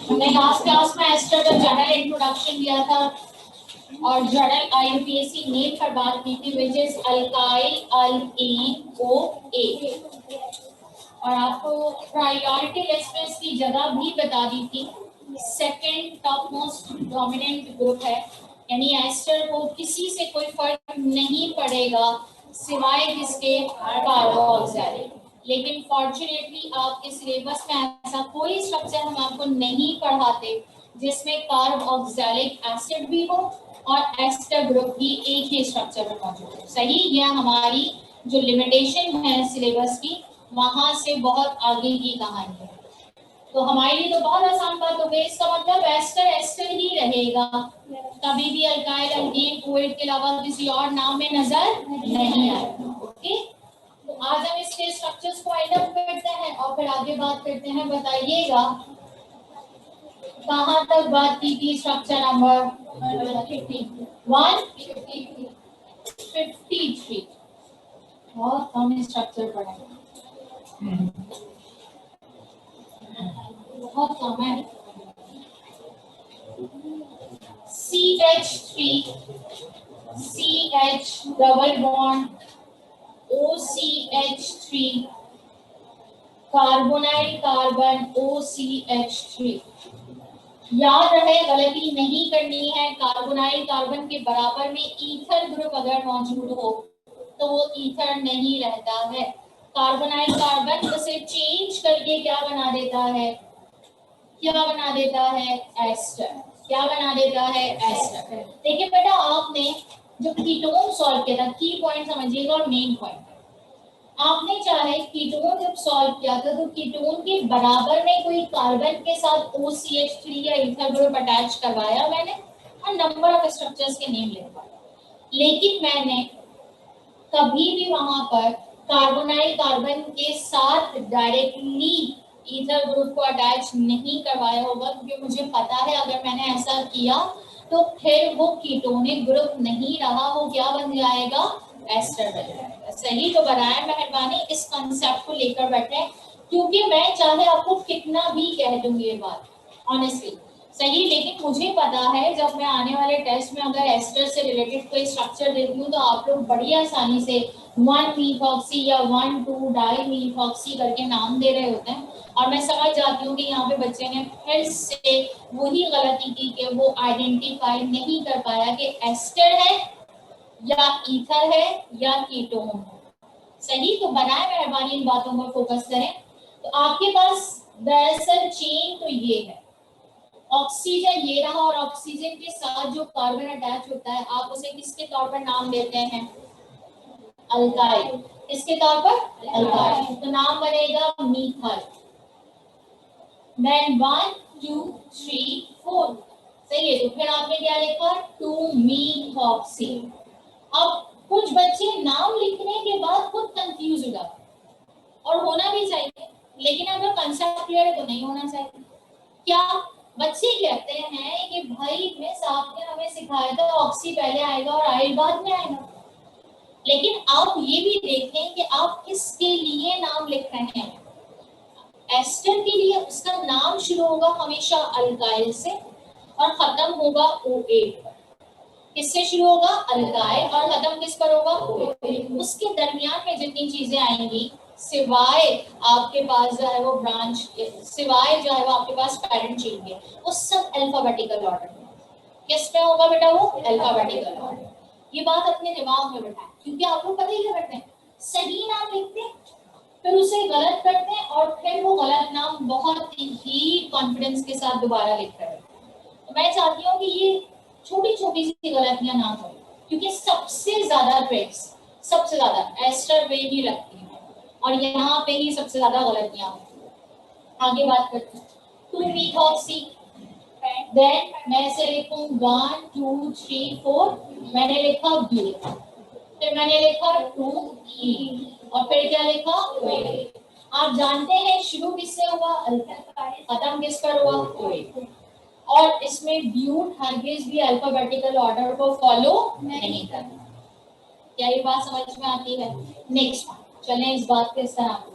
हमने last class में ester का जनरल इंट्रोडक्शन दिया था और जनरल IUPAC नेम पर बात की थी, which is alkyl alkyne OA, और आपको प्रायोरिटी लिस्ट में इसकी जगह भी बता दी थी। Second top most dominant group है, यानी एस्टर को किसी से कोई फर्क नहीं पड़ेगा सिवाय किसके, कार्बोक्सिलिक। लेकिन फॉर्चुनेटली आपके सिलेबस में ऐसा कोई स्ट्रक्चर हम आपको नहीं पढ़ाते जिसमें कार्बोक्सिलिक एसिड भी हो और एस्टर ग्रुप भी एक ही स्ट्रक्चर में मौजूद हो। सही, यह हमारी जो लिमिटेशन है सिलेबस की, वहां से बहुत आगे की कहानी है। तो हमारे लिए तो बहुत आसान बात हो गई। इसका मतलब एस्टर एस्टर ही रहेगा, कभी भी अल्काइल अल्कीन कोएट के अलावा किसी और नाम में नजर नहीं आएगा। ओके, तो आज हम इसके स्ट्रक्चर्स को फाइंड आउट करते हैं और फिर आगे बात करते हैं। बताइएगा कहाँ तक बात की थी स्ट्रक्चर नंबर 153। बहुत कम स्ट्रक्चर पढ़ा, बहुत कम है। CH3 CH double bond OCH3 carbonyl carbon OCH3। याद रहे, गलती नहीं करनी है। कार्बोनाइल कार्बन के बराबर में ईथर ग्रुप अगर मौजूद हो तो वो ईथर नहीं रहता है। कार्बोनाइल कार्बन उसे चेंज करके क्या बना देता है, क्या बना देता है, एस्टर। क्या बना देता है, एस्टर। देखिए बेटा, आपने जो कीटोन सॉल्व किया था, की पॉइंट समझिएगा और मेन पॉइंट, आपने चाहे कीटोन जब सॉल्व किया था तो कीटोन के बराबर में कोई कार्बन के साथ OCH3 या ईथर ग्रुप अटैच करवाया मैंने और नंबर ऑफ स्ट्रक्चर्स के नेम लिखवाया, लेकिन मैंने कभी भी वहां पर कार्बोनाइल कार्बन के साथ डायरेक्टली ईथर ग्रुप को अटैच नहीं करवाया होगा, क्योंकि मुझे पता है अगर मैंने ऐसा किया तो फिर वो कीटोनिक ग्रुप नहीं रहा, वो क्या बन जाएगा, एस्टर बन जाएगा। सही, तो बनाए मेहरबानी इस कॉन्सेप्ट को लेकर बैठे, क्योंकि मैं चाहे आपको कितना भी कह दूंगी ये बात ऑनेस्टली सही, लेकिन मुझे पता है जब मैं आने वाले टेस्ट में अगर एस्टर से रिलेटेड कोई स्ट्रक्चर देती हूँ तो आप लोग बड़ी आसानी से 1-methoxy या 1,2-डाई-methoxy करके नाम दे रहे होते हैं, और मैं समझ जाती हूँ कि यहाँ पे बच्चे ने फिर से वही गलती की कि वो आइडेंटिफाई नहीं कर पाया कि एस्टर है या ईथर है या कीटोन है। सही, तो बनाए मेहरबानी इन बातों पर फोकस करें। तो आपके पास दरअसल चेन तो ये है, ऑक्सीजन ये रहा, और ऑक्सीजन के साथ जो कार्बन अटैच होता है आप उसे किसके तौर पर नाम देते हैं, अल्काइल। किसके तौर पर, अल्काइल। तो नाम बनेगा मीथाइल। देन 1 2 3 4, सही है। तो फिर आपने क्या लिखा, 2-methoxy। अब कुछ बच्चे नाम लिखने के बाद खुद कंफ्यूज हो जाते हैं, और होना भी चाहिए, लेकिन अगर कंसेप्ट क्लियर है तो नहीं होना चाहिए। क्या बच्चे कहते हैं कि भाई मिस आपने हमें सिखाया था ऑक्सी पहले आएगा और आइल बाद में आएगा, लेकिन आप ये भी देखें कि आप किसके लिए नाम लिख रहे हैं। एस्टर के लिए उसका नाम शुरू होगा हमेशा अल्काइल से और खत्म होगा OA पर। किससे शुरू होगा, अल्काइल, और खत्म किस पर होगा, OA। उसके दरमियान में जितनी चीजें आएंगी, सिवाय आपके पास जो है वो ब्रांच, सिवाय जो है वो आपके पास पेरेंट चेन के, वो सब अल्फाबेटिकल ऑर्डर में। किस में होगा बेटा, वो अल्फाबेटिकल ऑर्डर। ये बात अपने दिमाग में बैठाएं, क्योंकि आप लोग पता ही क्या करते हैं, सही नाम लिखते हैं फिर उसे गलत करते हैं और फिर वो गलत नाम बहुत ही कॉन्फिडेंस के साथ दोबारा लिखते हैं। तो मैं चाहती हूँ कि ये छोटी छोटी सी गलतियां ना हो, क्योंकि सबसे ज्यादा ट्रिक्स, सबसे ज्यादा एस्टर पे ही लगती है और यहाँ पे ही सबसे ज्यादा गलतियां होती हैं। आगे बात करते हैं, 2-methoxy। देन मैं इसे लिखूं 1 2 3 4, मैंने लिखा B, फिर मैंने लिखा 2E, और फिर क्या लिखा, आप जानते हैं शुरू किससे हुआ, अल्काइल, खत्म किस पर हुआ, OA। और इसमें ब्यूट हरगिज भी अल्फाबेटिकल ऑर्डर को फॉलो नहीं करता। क्या ये बात समझ में आती है? नेक्स्ट चलें इस बात के साथ।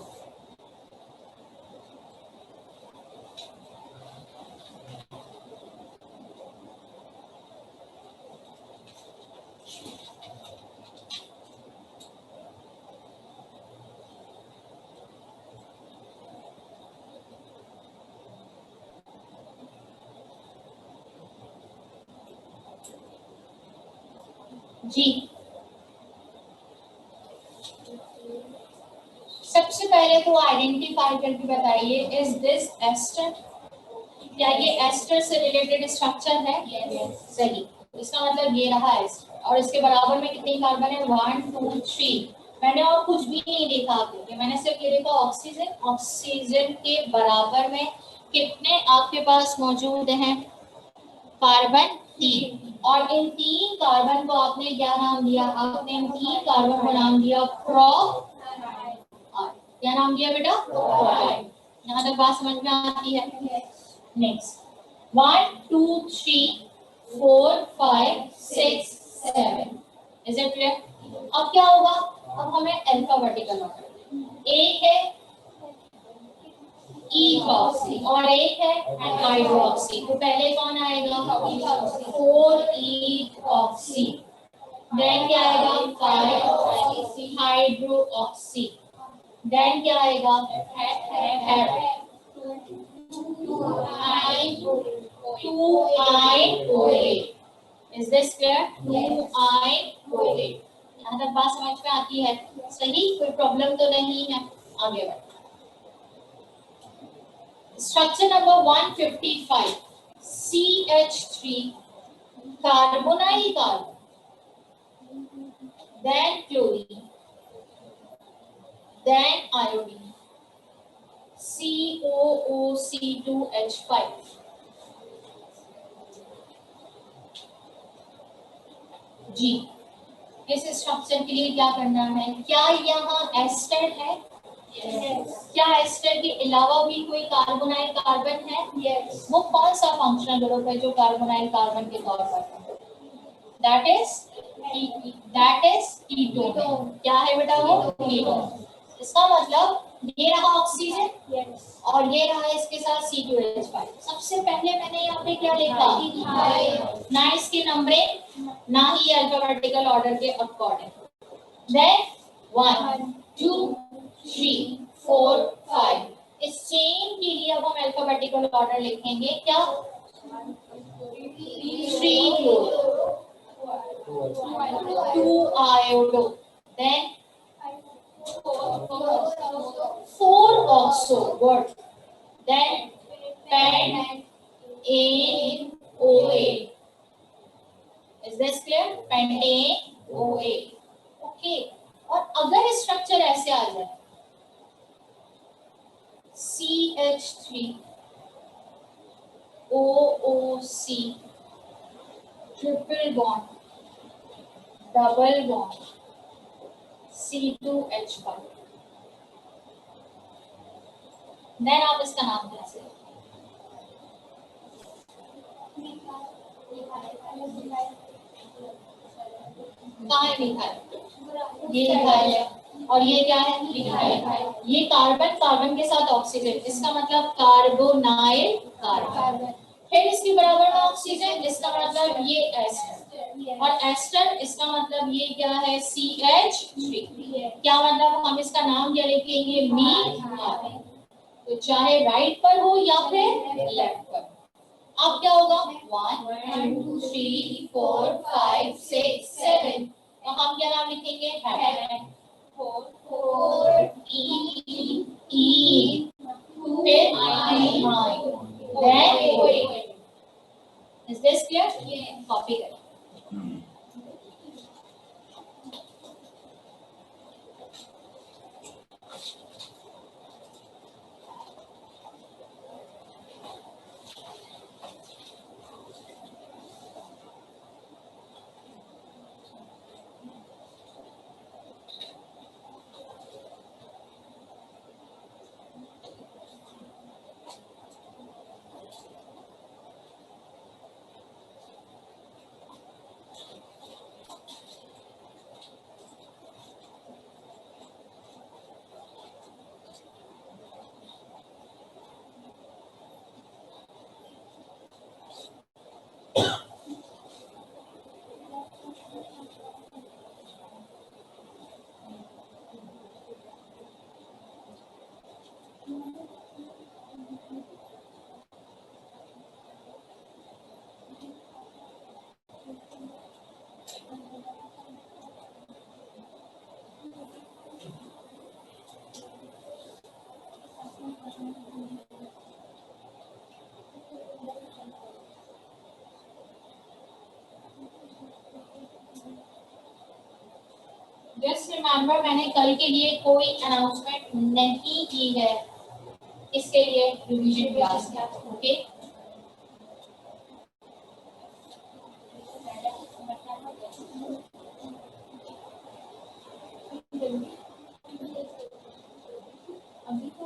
जी, सबसे पहले तो आइडेंटिफाई करके बताइए, इज दिस एस्टर? क्या ये एस्टर से रिलेटेड स्ट्रक्चर है? सही, इसका मतलब ये रहा एस्टर। और इसके बराबर में कितने कार्बन है? 1 2 3। मैंने और कुछ भी नहीं देखा आपके, मैंने सिर्फ ये देखा ऑक्सीजन। ऑक्सीजन के बराबर में कितने आपके पास मौजूद हैं? कार्बन 3। और इन 3 कार्बन को आपने क्या नाम दिया? आपने इन 3 कार्बन को नाम दिया प्रो। क्या नाम दिया बेटा? प्रोपाइल। यहाँ तक बात समझ में आती है? नेक्स्ट, 1 2 3 4 5 6 7। Is it clear? अब क्या होगा? अब हमें अल्फाबेटिकल ऑर्डर, एक है इथॉक्सी और एक है हाइड्रोक्सी। तो पहले कौन आएगा? 4 इथॉक्सी। देन क्या आएगा? 5 हाइड्रोक्सी। देन क्या आएगा? 2 I-OA। Is this clear? 2I-OA। यहाँ तक बात समझ में आती है? सही, कोई प्रॉब्लम तो नहीं है? आगे बढ़। Structure number 155, CH3 carbonyl carbon, then chlorine, then iodine, COOC2H5। जी, इस स्ट्रक्चर के लिए क्या करना है? क्या यहाँ एस्टर है? क्या एस्टर के अलावा भी कोई कार्बोनाइल कार्बन है? वो कौन सा फंक्शनल ग्रुप है जो कार्बोनाइल कार्बन के तौर पर है? That is ketone. क्या है बेटा वो? कीटोन। इसका मतलब ये रहा ऑक्सीजन और ये रहा इसके साथ C2H5। सबसे पहले मैंने यहाँ पे क्या लिखा? ना इसकी नंबरिंग, ना ही अल्फाबेटिकल ऑर्डर के अकॉर्डिंग। देन 1 2 3 4 5। इस चेन के लिए अब हम अल्फाबेटिकल ऑर्डर लिखेंगे। क्या? 3 chloro, 2 iodo, then 4 oxo, good, then पेंटेन-OA। Is this clear? पेंटेन-OA। ओके, और अगर स्ट्रक्चर ऐसे आ जाए, CH3 OOC triple bond, double bond, C2H5, then आप इसका नाम कैसे? कहाँ है मिथाइल? ये मिथाइल है। और ये क्या है? मिथाइल। ये कार्बन, कार्बन के साथ ऑक्सीजन, इसका मतलब कार्बोनाइल कार्बन। फिर इसके बराबर में ऑक्सीजन, इसका मतलब ये एस्टर। और एस्टर, इसका मतलब ये क्या है? CH3। क्या मतलब? हम इसका नाम क्या लिखेंगे? मीथाइल। तो चाहे राइट पर हो या फिर लेफ्ट पर। अब क्या होगा? 1 2 3 4 5 6 7। तो हम क्या नाम लिखेंगे? हेपेन। 4 E फिर I, then OA। Is this clear? Copy करें। रिमेम्बर मैंने कल के लिए कोई अनाउंसमेंट नहीं की है, इसके लिए रिवीजन क्लास है। ओके, अभी तो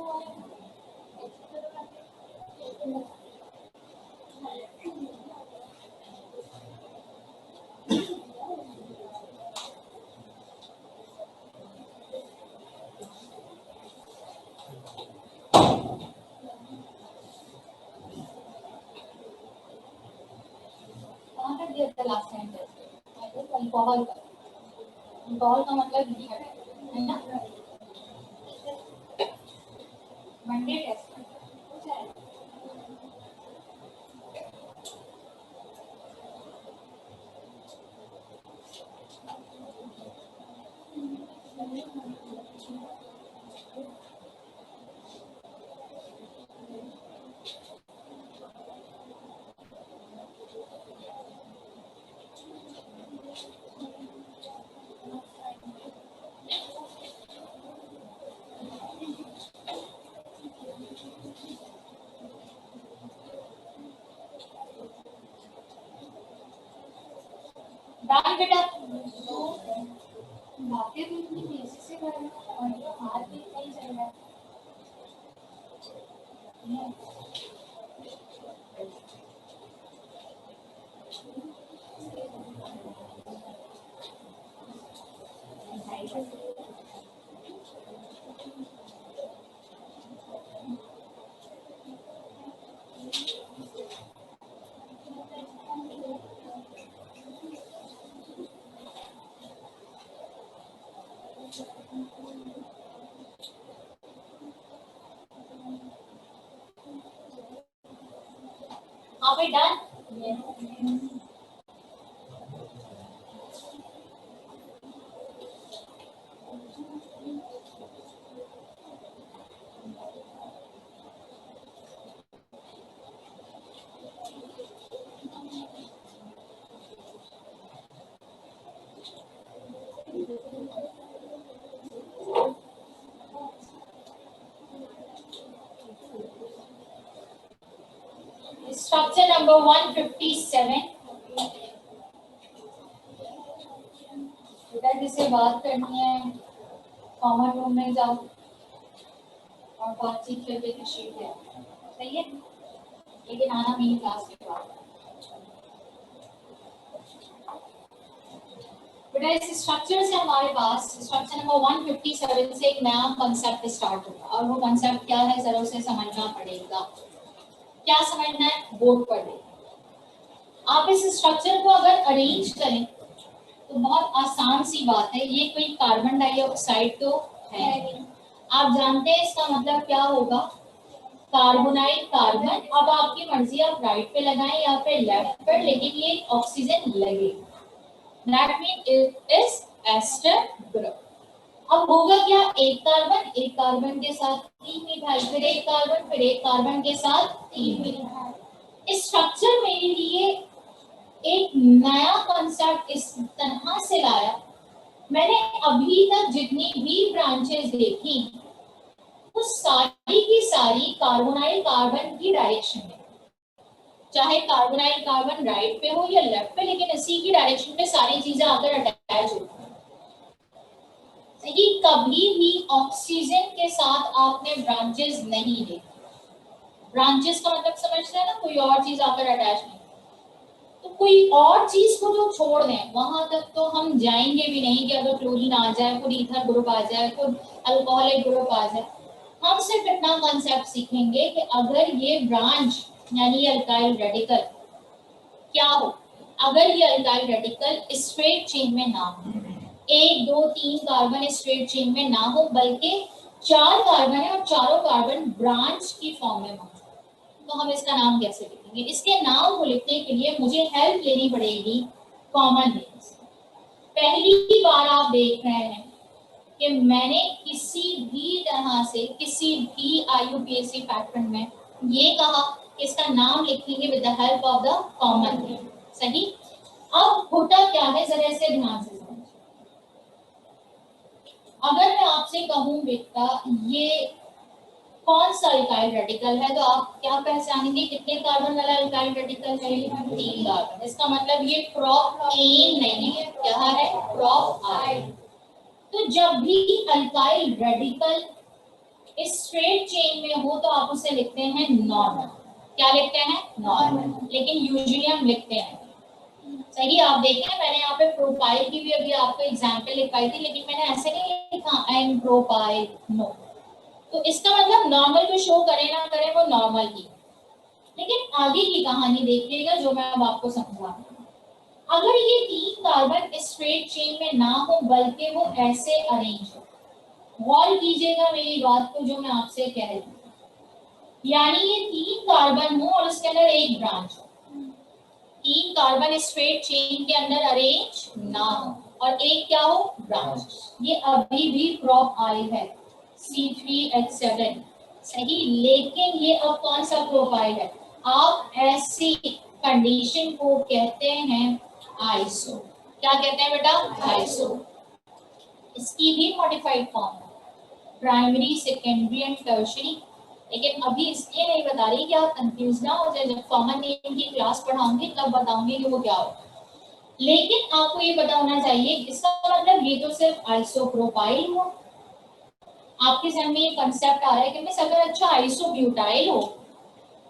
लास्ट टाइम अल्कोहल का मतलब है ना, मंडे टेस्ट डाल बेटा, बातें भी इतनी तेजी से कर रहे हो और ये हाथ भी नहीं चल रहा है। Are we done? Yes. Structure number 157. बेटा जिसे बात करनी है कॉमन रूम में जाओ और बातचीत करके शीट है, सही है, लेकिन आना मेरी क्लास के बाद। बेटा इस स्ट्रक्चर से हमारे पास स्ट्रक्चर नंबर 157 से एक नया कंसेप्ट स्टार्ट होगा और वो कंसेप्ट क्या है जरा उसे समझना पड़ेगा। क्या समझना है, बोर्ड पर देखिए। आप इस स्ट्रक्चर को अगर अरेंज करें तो बहुत आसान सी बात है, ये कोई कार्बन डाइऑक्साइड तो है नहीं। आप जानते हैं इसका मतलब क्या होगा, कार्बोनाइल कार्बन। अब आपकी मर्जी, आप राइट पे लगाएं या फिर लेफ्ट पर, लेकिन ये ऑक्सीजन लगेगा। That mean it is ester group. अब होगा क्या, एक कार्बन के साथ 3 मिथाइल, फिर एक कार्बन के साथ 3 मिथाइल। इस स्ट्रक्चर मेरे लिए एक नया कॉन्सेप्ट इस तरह से लाया। मैंने अभी तक जितनी भी ब्रांचेस देखी वो सारी की सारी कार्बोनाइल कार्बन की डायरेक्शन में, चाहे कार्बोनाइल कार्बन राइट पे हो या लेफ्ट पे, लेकिन इसी की डायरेक्शन में सारी चीजें आकर अटैच होती हैं। ये कभी भी ऑक्सीजन के साथ आपने ब्रांचेस नहीं देखी। ब्रांचेस का मतलब समझते हैं ना, कोई और चीज आकर अटैच नहीं, तो कोई और चीज को जो छोड़ दें वहां तक तो हम जाएंगे भी नहीं कि अगर क्लोरीन आ जाए, कोई ईथर ग्रुप आ जाए, कोई अल्कोहलिक ग्रुप आ जाए। हम सिर्फ इतना कॉन्सेप्ट सीखेंगे कि अगर ये ब्रांच यानी अल्काइल रेडिकल क्या हो, अगर ये अल्काइल रेडिकल स्ट्रेट चेन में ना हो, 1 2 3 कार्बन स्ट्रेट चेन में ना हो, बल्कि 4 कार्बन है और चारों कार्बन ब्रांच की फॉर्म में मौजूद, तो हम इसका नाम कैसे लिखेंगे? इसके नाम को लिखने के लिए मुझे हेल्प लेनी पड़ेगी कॉमन नेम्स। पहली बार आप देख रहे हैं कि मैंने किसी भी तरह से किसी भी IUPAC पैटर्न में ये कहा कि इसका नाम लिखेंगे with the help of the common name, सही। अब होता क्या है, जरा इसे ध्यान से समझिए। अगर मैं आपसे कहूँ बेटा ये कौन सा अल्काइल रेडिकल है, तो आप क्या पहचानेंगे? कितने कार्बन वाला अल्काइल रेडिकल है? 3 कार्बन। इसका मतलब ये प्रोपेन नहीं है, क्या है? प्रोपाइल। तो जब भी अल्काइल रेडिकल इस स्ट्रेट चेन में हो तो आप उसे लिखते हैं नॉर्मल। क्या लिखते हैं? नॉर्मल। लेकिन यूजुअली हम लिखते हैं, सही। आप देखें मैंने यहाँ पे प्रोपाइल की भी अभी आपको एग्जांपल लिखाई थी, लेकिन मैंने ऐसे नहीं लिखा एन प्रोपाइल, नो। तो इसका मतलब नॉर्मल को शो करे ना करे वो नॉर्मल ही। लेकिन आगे की कहानी देखिएगा जो मैं अब आपको समझा। अगर ये 3 कार्बन स्ट्रेट चेन में ना हो बल्कि वो ऐसे अरेंज हो, गौर कीजिएगा मेरी बात को जो मैं आपसे कह रही हूँ, यानी ये 3 कार्बन हो और उसके अंदर एक ब्रांच हो। 3 कार्बन स्ट्रेट चेन के अंदर अरेंज ना हो और एक क्या हो? ब्रांच। ये अभी भी प्रोपाइल है, C3H7, सही। लेकिन ये अब कौन सा प्रोपाइल है? आप ऐसी कंडीशन को कहते हैं आइसो। क्या कहते हैं बेटा? आइसो। इसकी भी मॉडिफाइड फॉर्म है, प्राइमरी, सेकेंडरी एंड टर्शियरी। लेकिन अभी इसलिए नहीं बता रही कि आप कंफ्यूज ना हो जाए, जब कॉमन नेम की क्लास पढ़ाऊंगी तब बताऊंगी कि वो क्या होता है। लेकिन आपको ये पता होना चाहिए, इसका मतलब ये तो सिर्फ आइसोप्रोपाइल हुआ। आपके जहन में ये कंसेप्ट आ रहा है कि मिस अगर अच्छा आइसोब्यूटाइल हो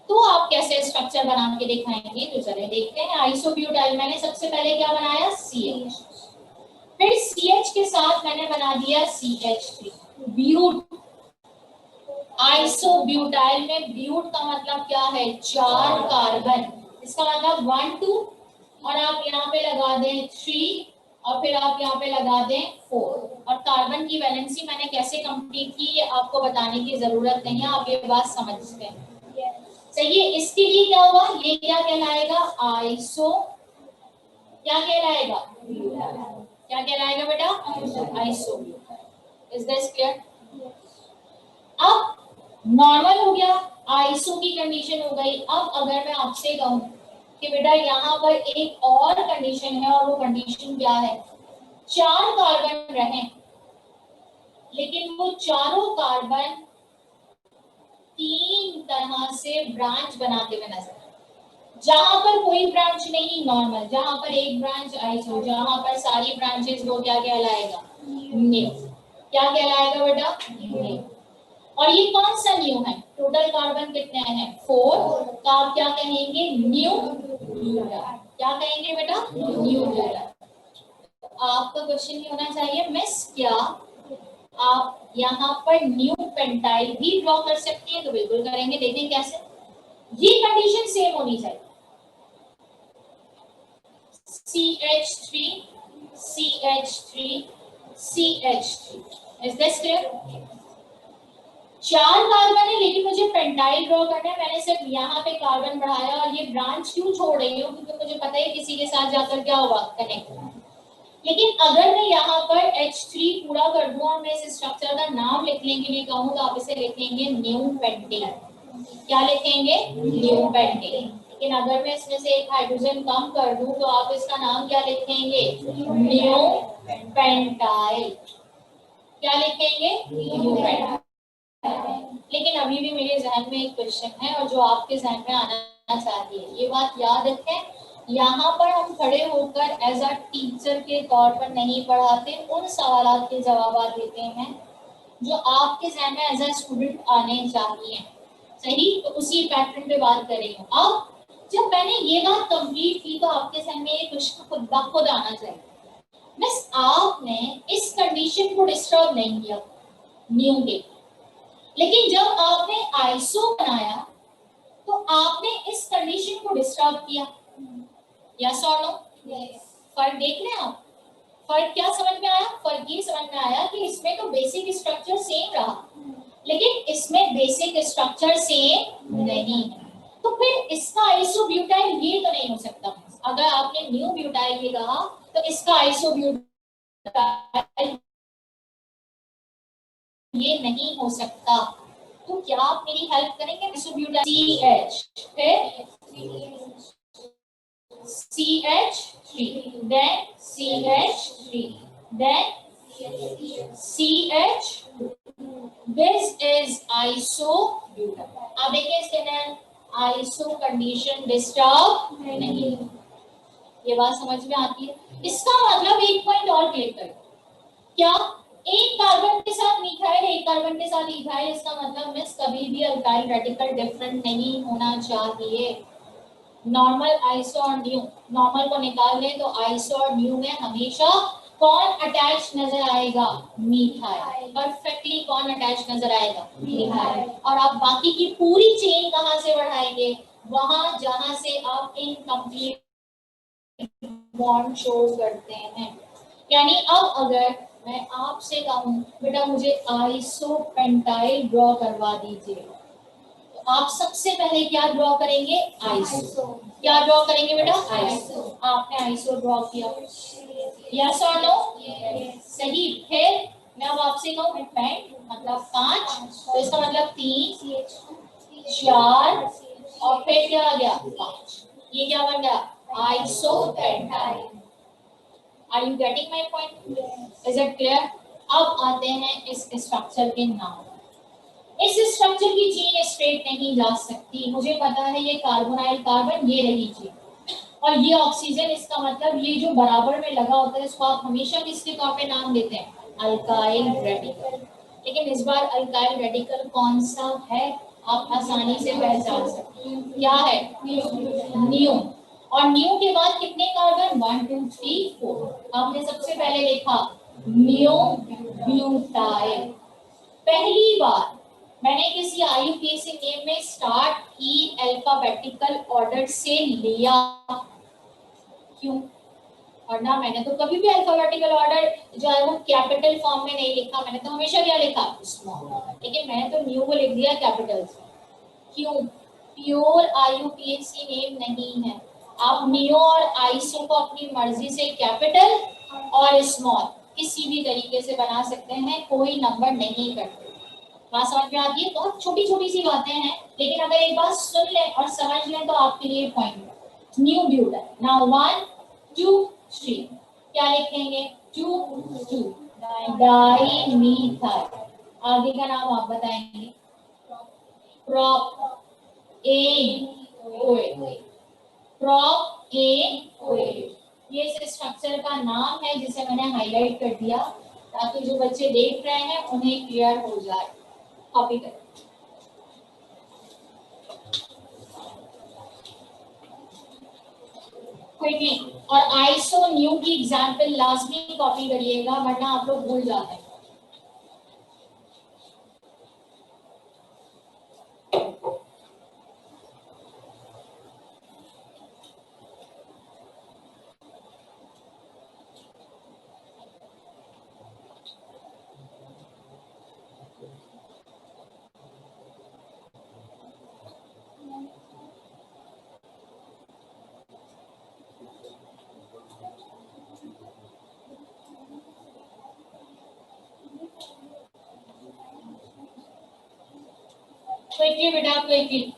तो आप कैसे स्ट्रक्चर बना के दिखाएंगे? तो चले देखते हैं। आइसोब्यूटाइल मैंने सबसे पहले क्या बनाया? CH। फिर CH के साथ मैंने बना दिया CH3, ब्यूट। आइसोब्यूटाइल में ब्यूट का मतलब क्या है? 4 कार्बन। इसका मतलब 1 2 और आप यहाँ पे लगा दें 3 और फिर आप यहाँ पे लगा दें 4। और कार्बन की वैलेंसी मैंने कैसे कंप्लीट की ये आपको बताने की जरूरत नहीं है, आप ये बात समझते हैं, सही है। इसके लिए क्या हुआ? ये क्या कहलाएगा? आइसो। क्या कहलाएगा? क्या कहलाएगा बेटा? आइसो। Is this clear? अब नॉर्मल हो गया, आइसो की कंडीशन हो गई। अब अगर मैं आपसे कहूं कि बेटा यहाँ पर एक और कंडीशन है, और वो कंडीशन क्या है? 4 कार्बन रहे लेकिन वो चारों कार्बन 3 तरह से ब्रांच बनाते हुए नजर, जहां पर कोई ब्रांच नहीं नॉर्मल, जहां पर एक ब्रांच आइसो, जहां पर सारी ब्रांचेस वो क्या कहलाएगा? न्यू। क्या कहलाएगा बेटा? न्यू। और ये कौन सा न्यू है? टोटल कार्बन कितने हैं? 4। तो आप क्या कहेंगे? New butyl. क्या कहेंगे बेटा? New butyl. आपका क्वेश्चन ये होना चाहिए मिस क्या आप यहाँ पर न्यू पेंटाइल भी ड्रॉ कर सकती है? तो बिल्कुल करेंगे, देखें कैसे। ये कंडीशन सेम होनी चाहिए, CH3 CH3 CH3। Is this clear? 4 carbon है लेकिन मुझे पेंटाइल ड्रॉ करना है। मैंने सिर्फ यहाँ पे कार्बन बढ़ाया और ये ब्रांच क्यों छोड़ रही हूँ? क्योंकि मुझे पता है किसी के साथ जाकर क्या होगा? कनेक्ट। लेकिन अगर मैं यहाँ पर H3 पूरा कर दूं और मैं इस स्ट्रक्चर का नाम लिखने के लिए कहूँ तो आप इसे लिखेंगे न्यू पेंटेन। क्या लिखेंगे? New pentane. लेकिन अगर मैं इसमें से एक हाइड्रोजन कम कर दूं तो आप इसका नाम क्या लिखेंगे? New pentyl. क्या लिखेंगे? New pentyl. लेकिन अभी भी मेरे जहन में एक क्वेश्चन है और जो आपके जहन में आना चाहती है, ये बात याद रखें, यहाँ पर हम खड़े होकर एज अ टीचर के तौर पर नहीं पढ़ाते, उन सवालों के जवाब देते हैं जो आपके जहन में एज अ स्टूडेंट आने चाहिए, सही। तो उसी पैटर्न पे बात कर रही हूँ। अब जब मैंने ये बात कंप्लीट की तो आपके जहन में ये क्वेश्चन खुद ब खुद आना चाहिए, मिस आपने इस कंडीशन को डिस्टर्ब नहीं किया न्यू के, लेकिन जब आपने आइसो बनाया तो आपने इस कंडीशन को डिस्टर्ब किया। यस और नो? फर्क देख रहे हैं आप? फर्क क्या समझ में आया? फर्क ये समझ में आया कि इसमें तो बेसिक स्ट्रक्चर सेम रहा लेकिन इसमें बेसिक स्ट्रक्चर सेम नहीं है। तो फिर इसका आइसोब्यूटाइल ये तो नहीं हो सकता। अगर आपने न्यू ब्यूटाइल ये कहा तो इसका आइसोब्यूटाइल ये नहीं हो सकता। तो क्या आप मेरी हेल्प करेंगे? CH फिर CH3 then CH3 then CH, this is isobutane. अब देखिए इसके अंदर आइसो कंडीशन डिस्टर्ब नहीं, ये बात समझ में आती है। इसका मतलब एक पॉइंट और क्लियर करें, क्या एक कार्बन के साथ मिथाइल, एक कार्बन के साथ इथाइल, इसका मतलब मिस कभी भी अल्काइल रेडिकल डिफरेंट नहीं होना चाहिए। नॉर्मल आइसो और न्यू, नॉर्मल को निकाल लें तो आइसो और न्यू में हमेशा कौन अटैच नजर आएगा? मिथाइल। परफेक्टली कौन अटैच नजर आएगा? मिथाइल। और आप बाकी की पूरी चेन कहां से बढ़ाएंगे? वहां जहां से आप इनकम्प्लीट बॉन्ड शो करते हैं। यानी अब अगर मैं आपसे कहूं बेटा मुझे आइसोपेंटाइल ड्रॉ करवा दीजिए, आप सबसे पहले क्या ड्रॉ करेंगे? आइसो। क्या ड्रॉ करेंगे बेटा? आइसो। आपने आइसो ड्रॉ किया, यस और नो? सही। फिर मैं अब आपसे कहूँ पेंट मतलब 5, तो इसका मतलब 3 4 और फिर क्या आ गया? 5। ये क्या बन गया? Isopentyl. Are you getting my point? Is it clear? अब आते हैं इस स्ट्रक्चर के नाम। इस स्ट्रक्चर की चेन स्ट्रेट नहीं जा सकती। मुझे पता है ये कार्बोनाइल कार्बन, ये रही चेन, और ये ऑक्सीजन, इसका मतलब ये जो बराबर में लगा होता है इसको आप हमेशा किसके तौर पे नाम देते हैं? Alkyl radical. लेकिन इस बार अल्काइल रेडिकल कौन सा है आप आसानी से पहचान सकते हैं। क्या है? न्यू। और न्यू के बाद कितने कार्बन? 1 2 3 4। आपने सबसे पहले लिखा न्यू ब्यूटाइल। पहली बार मैंने किसी IUPAC नेम में स्टार्ट की अल्फाबेटिकल ऑर्डर से लिया, क्यों? और ना मैंने तो कभी भी अल्फाबेटिकल ऑर्डर जो है वो कैपिटल फॉर्म में नहीं लिखा, मैंने तो हमेशा क्या लिखा? स्मॉल। लेकिन मैंने तो न्यू को लिख दिया कैपिटल से, क्यों? प्योर IUPAC नेम नहीं है। आप नियो और आइसो को अपनी मर्जी से कैपिटल और स्मॉल किसी भी तरीके से बना सकते हैं, कोई नंबर नहीं करते। बात समझ में आती है? बहुत छोटी छोटी सी बातें हैं, लेकिन अगर एक बात सुन लें और समझ लें तो आपके लिए पॉइंट है। New butyl. नाउ 1 2 3 क्या लिखेंगे? 2 2 डाइमीथाइल। आगे का नाम आप बताएंगे? Propene propene. ये इस स्ट्रक्चर का नाम है जिसे मैंने हाईलाइट कर दिया ताकि जो बच्चे देख रहे हैं उन्हें क्लियर हो जाए। कॉपी करें। क्विकली। और आइसो न्यू की एग्जांपल लास्ट में कॉपी करिएगा वरना आप लोग भूल जाते हैं। क्विकली बेटा quickly.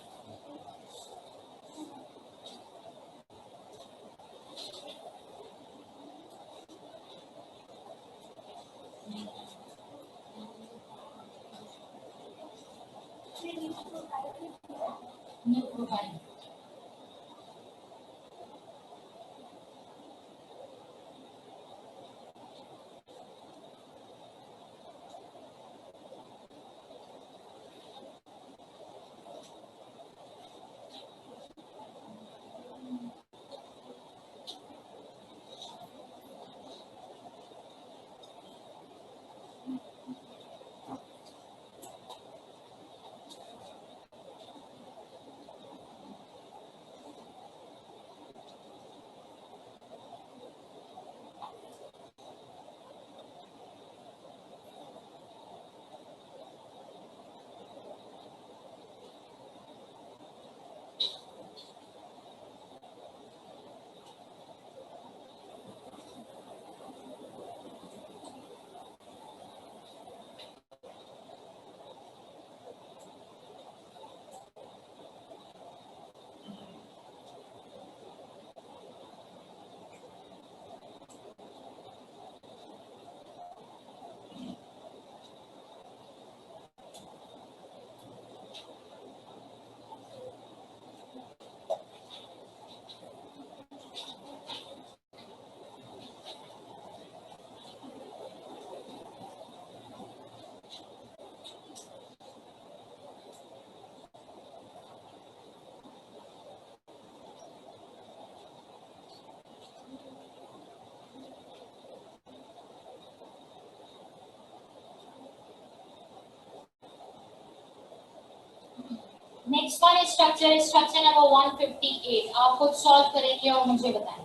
Next one structure number 158। आप खुद सॉल्व करेंगे और मुझे बताएं।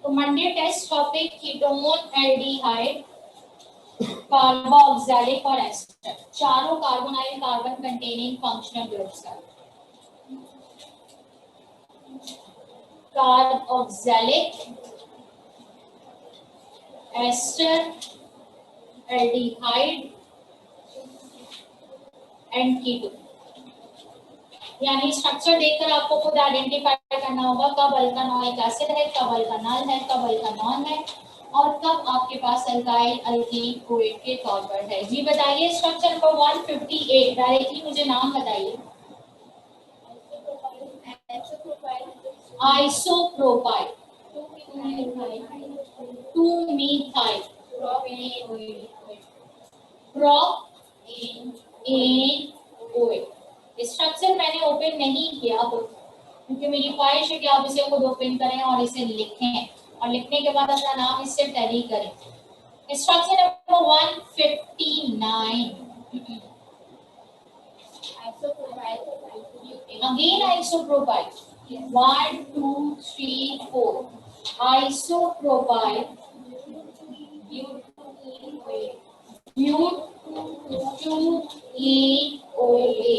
तो Monday test topic ketone, aldehyde, carboxylic और एस्टर, चारों carbonyl carbon containing functional groups का। Carboxylic, ester, aldehyde and ketone. यानी स्ट्रक्चर देखकर आपको खुद आइडेंटिफाई करना होगा कब अल्कानोइक एसिड है, कब अल्कानल है, कब अल्कानॉन है और कब आपके पास अल्काइल अल्कीन कोएट के तौर पर है। जी बताइए स्ट्रक्चर नंबर 158, डायरेक्टली मुझे नाम बताइए। Isopropyl, 2 methyl propanoic. स्ट्रक्चर मैंने ओपन नहीं किया क्योंकि मेरी ख्वाहिश है कि आप इसे खुद ओपन करें और इसे लिखें और लिखने के बाद अपना नाम इससे टैली करें। Structure number 159, again isopropyl, 1 2 3 4 isopropyl U2E-OA।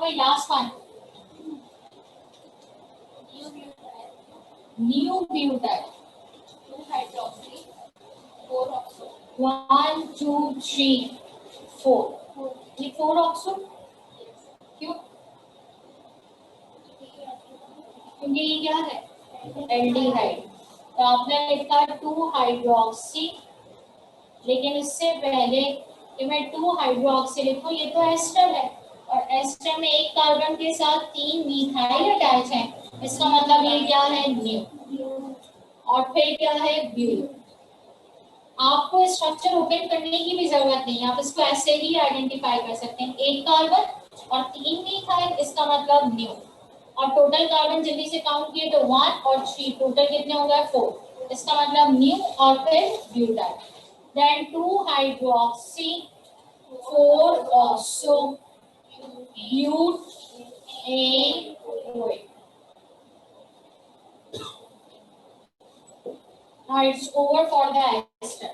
भाई last one new butyl 2 hydroxy 4 oxo 1 2 3 4 ये 4 ऑक्सो क्यों? क्योंकि ये क्या है एल्डिहाइड। तो आपने लिखा 2 हाइड्रोक्सी, लेकिन इससे पहले कि मैं 2 हाइड्रोक्सी लिखूं, ये तो एस्टर है और एस्टर में एक कार्बन के साथ 3 मिथाइल अटैच है, इसका मतलब ये क्या है न्यू। और फिर क्या है ब्यूल। आपको स्ट्रक्चर ओपन करने की भी जरूरत नहीं है, आप इसको ऐसे ही आइडेंटिफाई कर सकते हैं। एक कार्बन और 3 मिथाइल, इसका मतलब न्यू। और टोटल कार्बन जल्दी से काउंट किए तो 1 और 3, टोटल कितने हो गए 4, इसका मतलब न्यू और फिर butyl. Then 2 hydroxy 4 oxo butanoic. Now it's over for the ester.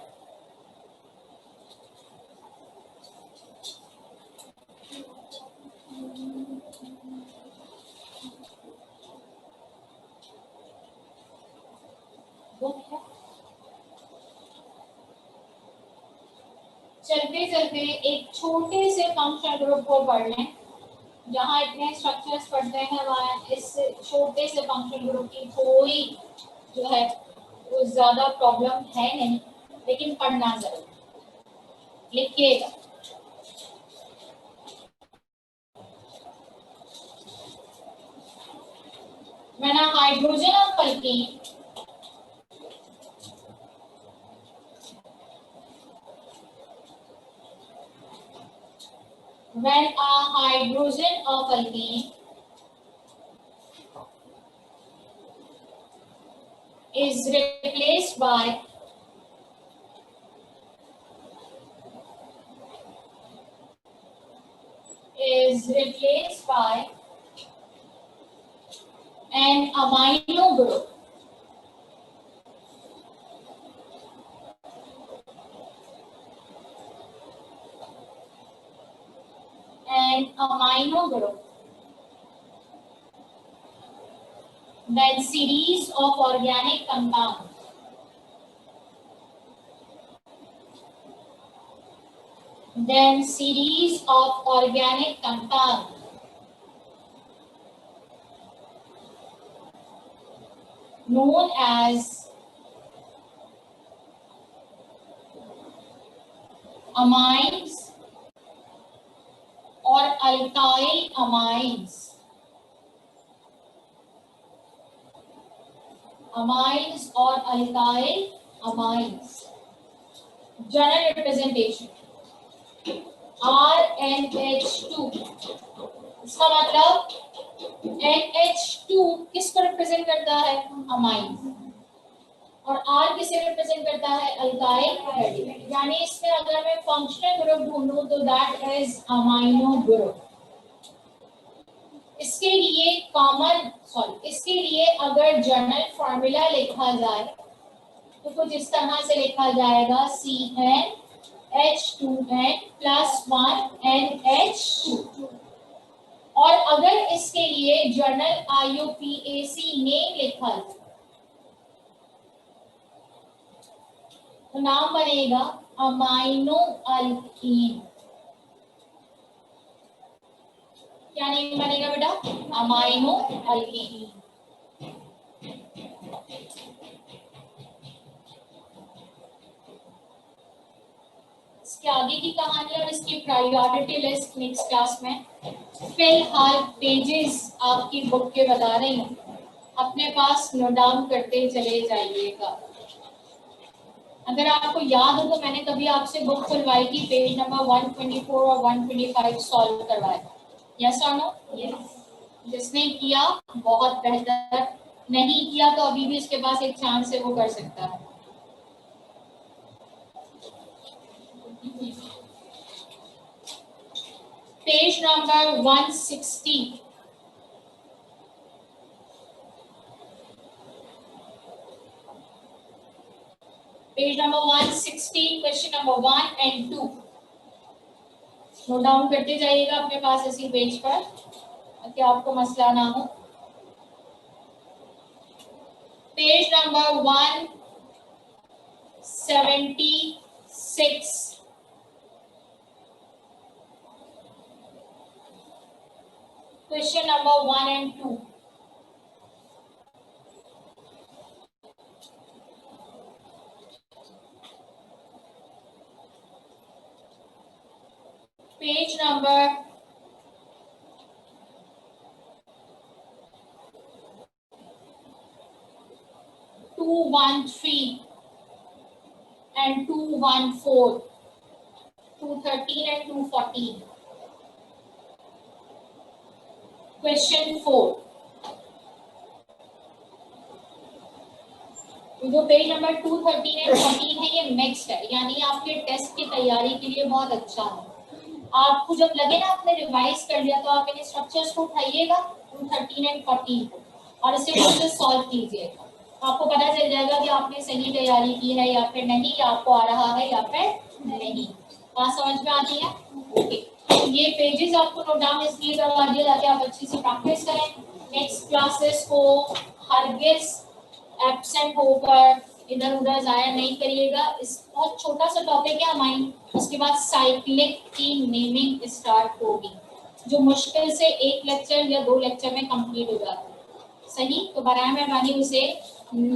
चलते चलते एक छोटे से फंक्शनल ग्रुप को पढ़ लें। जहाँ इतने स्ट्रक्चर्स पढ़ते हैं वहाँ इस छोटे से फंक्शनल ग्रुप की कोई जो है वो ज्यादा प्रॉब्लम है नहीं, लेकिन पढ़ना जरूर। लिखिएगा मैंने hydrogen of alkyne when a hydrogen of alkene is replaced by an amino group, then series of organic compounds known as amines or alkyl amines, General representation RNH2, इसका मतलब NH2 किसको रिप्रेजेंट करता है अमाइन, और R किसे represent करता है alkyl. यानी इसमें अगर मैं फंक्शनल ग्रुप ढूंढूं तो दैट इज अमाइनो ग्रुप। इसके लिए अगर जर्नल फॉर्मूला लिखा जाए तो कुछ इस तरह से लिखा जाएगा CnH2n + 1NH2। और अगर इसके लिए जर्नल IUPAC नेम लिखा जाए तो नाम बनेगा अमाइनो अल्कीन। क्या नेम बनेगा बेटा अमाइनो अल्कीन। इसके आगे की कहानी और इसकी प्रायोरिटी लिस्ट नेक्स्ट क्लास में। फिलहाल पेजेस आपकी बुक के बता रही हूँ, अपने पास नोट डाउन करते चले जाइएगा। अगर आपको याद हो तो मैंने कभी आपसे बुक खुलवाई थी, पेज नंबर 124 और 125 सॉल्व करवाया। यस और नो? यस। जिसने किया बहुत बेहतर, नहीं किया तो अभी भी इसके पास एक चांस है, वो कर सकता है। Page number 160 page number 160 question number 1 and 2 note down करते जाइएगा अपने पास इसी पेज पर। ताकि आपको मसला ना हो। Page number 176, question number 1 and 2। Page number 213 and 214, 213 and 214। Question 4, जो पेज नंबर 213 एंड 14 है ये मिक्स्ड है, यानी आपके टेस्ट की तैयारी के लिए बहुत अच्छा है। आपको जब लगे ना आपने रिवाइज कर लिया तो आप इन स्ट्रक्चर्स को उठाइएगा 213 एंड 14 को और इसे खुद से सॉल्व कीजिएगा। आपको पता चल जाएगा कि आपने सही तैयारी की है या फिर नहीं, या आपको आ रहा है या फिर नहीं। बात समझ में आती है? ओके, ये पेजेस आपको नोट डाउन इसलिए करवा दिया ताकि आप अच्छे से प्रैक्टिस करें। नेक्स्ट क्लासेस को हरगिज एब्सेंट होकर इधर उधर जाया नहीं करिएगा। इस बहुत छोटा सा टॉपिक है हमारी, उसके बाद साइक्लिक की नेमिंग स्टार्ट होगी, जो मुश्किल से 1 लेक्चर या 2 लेक्चर में कंप्लीट हो जाता है। सही, तो बराए मेहरबानी उसे